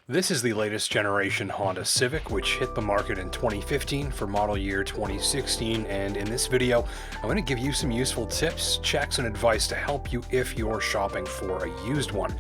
This is the latest generation Honda Civic, which hit the market in 2015 for model year 2016, and in this video, I'm going to give you some useful tips, checks, and advice to help you if you're shopping for a used one.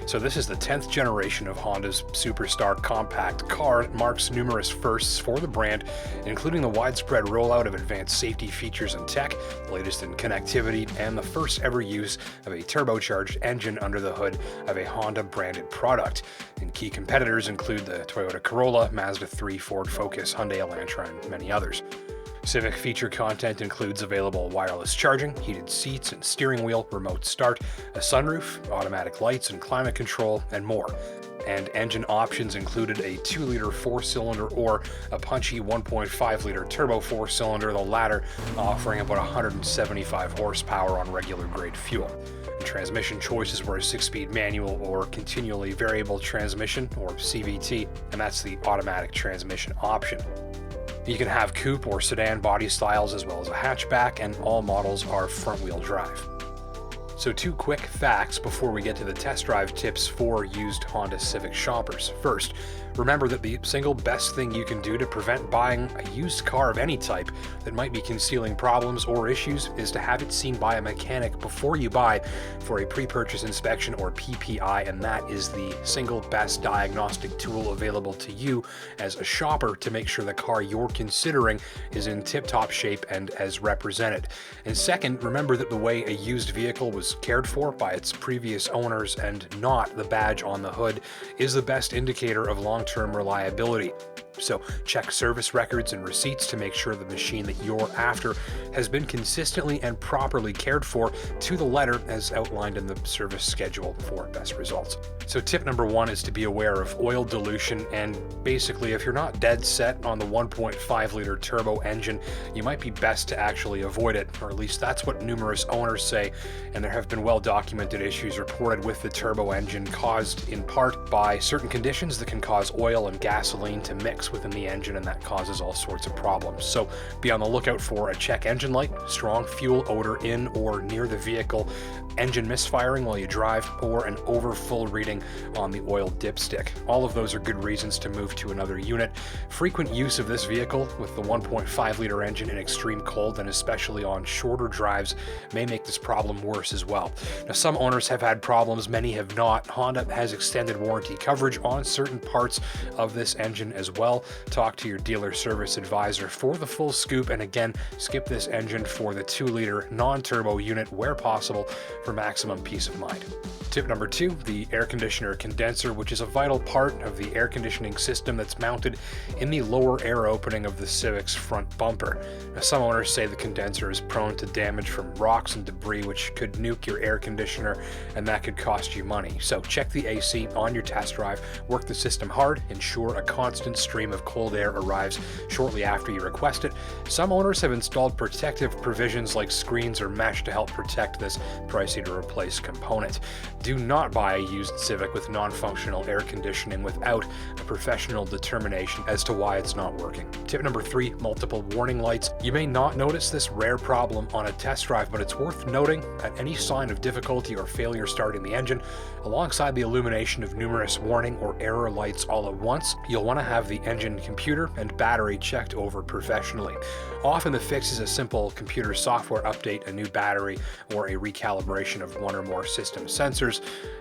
So this is the 10th generation of Honda's superstar compact car. It marks numerous firsts for the brand, including the widespread rollout of advanced safety features and tech, the latest in connectivity, and the first ever use of a turbocharged engine under the hood of a Honda branded product. And key competitors include the Toyota Corolla, Mazda 3, Ford Focus, Hyundai Elantra, and many others. Civic feature content includes available wireless charging, heated seats and steering wheel, remote start, a sunroof, automatic lights and climate control, and more. And engine options included a 2-liter 4-cylinder or a punchy 1.5-liter turbo 4-cylinder, the latter offering about 175 horsepower on regular grade fuel. And transmission choices were a 6-speed manual or continually variable transmission, or CVT, and that's the automatic transmission option. You can have coupe or sedan body styles as well as a hatchback, and all models are front-wheel drive. So 2 quick facts before we get to the test drive tips for used Honda Civic shoppers. First, remember that the single best thing you can do to prevent buying a used car of any type that might be concealing problems or issues is to have it seen by a mechanic before you buy for a pre-purchase inspection or PPI, and that is the single best diagnostic tool available to you as a shopper to make sure the car you're considering is in tip-top shape and as represented. And second, remember that the way a used vehicle was cared for by its previous owners and not the badge on the hood is the best indicator of long-term reliability. So check service records and receipts to make sure the machine that you're after has been consistently and properly cared for to the letter as outlined in the service schedule for best results. So tip number 1 is to be aware of oil dilution, and basically if you're not dead set on the 1.5-liter turbo engine, you might be best to actually avoid it, or at least that's what numerous owners say, and there have been well-documented issues reported with the turbo engine caused in part by certain conditions that can cause oil and gasoline to mix within the engine, and that causes all sorts of problems. So be on the lookout for a check engine light, strong fuel odor in or near the vehicle, engine misfiring while you drive, or an over full reading on the oil dipstick. All of those are good reasons to move to another unit. Frequent use of this vehicle with the 1.5-liter engine in extreme cold and especially on shorter drives may make this problem worse as well. Now, some owners have had problems, many have not. Honda has extended warranty coverage on certain parts of this engine as well. Talk to your dealer service advisor for the full scoop, and again, skip this engine for the 2-liter non-turbo unit where possible for maximum peace of mind. Tip number 2, the air conditioner condenser, which is a vital part of the air conditioning system that's mounted in the lower air opening of the Civic's front bumper. Now, some owners say the condenser is prone to damage from rocks and debris, which could nuke your air conditioner, and that could cost you money. So check the AC on your test drive, work the system hard, ensure a constant stream of cold air arrives shortly after you request it. Some owners have installed protective provisions like screens or mesh to help protect this pricey to replace component. Do not buy a used Civic with non-functional air conditioning without a professional determination as to why it's not working. Tip number 3, multiple warning lights. You may not notice this rare problem on a test drive, but it's worth noting at any sign of difficulty or failure starting the engine, alongside the illumination of numerous warning or error lights all at once, you'll want to have the engine computer and battery checked over professionally. Often the fix is a simple computer software update, a new battery, or a recalibration of one or more system sensors.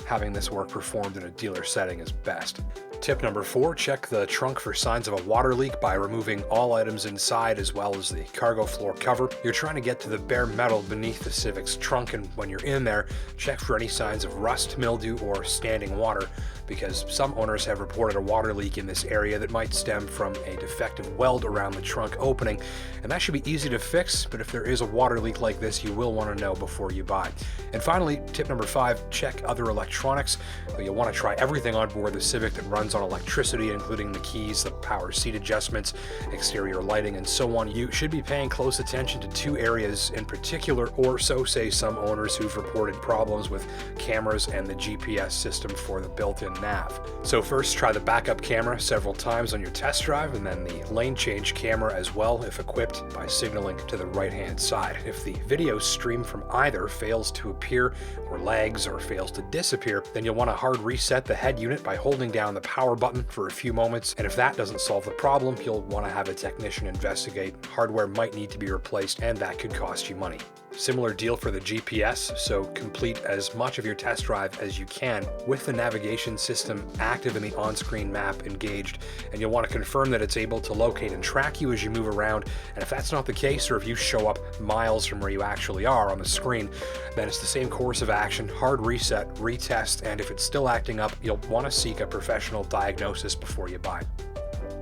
Having this work performed in a dealer setting is best. Tip number 4, check the trunk for signs of a water leak by removing all items inside as well as the cargo floor cover. You're trying to get to the bare metal beneath the Civic's trunk, and when you're in there, check for any signs of rust, mildew, or standing water, because some owners have reported a water leak in this area that might stem from a defective weld around the trunk opening, and that should be easy to fix, but if there is a water leak like this, you will want to know before you buy. And finally, tip number 5, check other electronics. You'll want to try everything on board the Civic that runs on electricity, including the keys, the power seat adjustments, exterior lighting, and so on. You should be paying close attention to 2 areas in particular, or so say some owners who've reported problems with cameras and the GPS system for the built-in nav. So first, try the backup camera several times on your test drive, and then the lane change camera as well if equipped, by signaling to the right-hand side. If the video stream from either fails to appear or lags or fails to disappear, then you'll want to hard reset the head unit by holding down the power button for a few moments, and if that doesn't solve the problem, you'll want to have a technician investigate. Hardware might need to be replaced, and that could cost you money. Similar deal for the GPS, so complete as much of your test drive as you can with the navigation system active and the on-screen map engaged, and you'll want to confirm that it's able to locate and track you as you move around, and if that's not the case, or if you show up miles from where you actually are on the screen, then it's the same course of action: hard reset, retest, and if it's still acting up, you'll want to seek a professional diagnosis before you buy.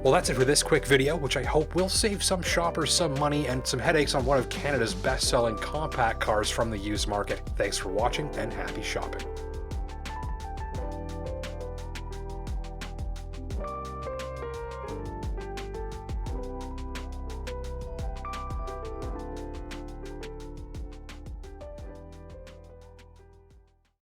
Well, that's it for this quick video, which I hope will save some shoppers some money and some headaches on one of Canada's best-selling compact cars from the used market. Thanks for watching, and happy shopping.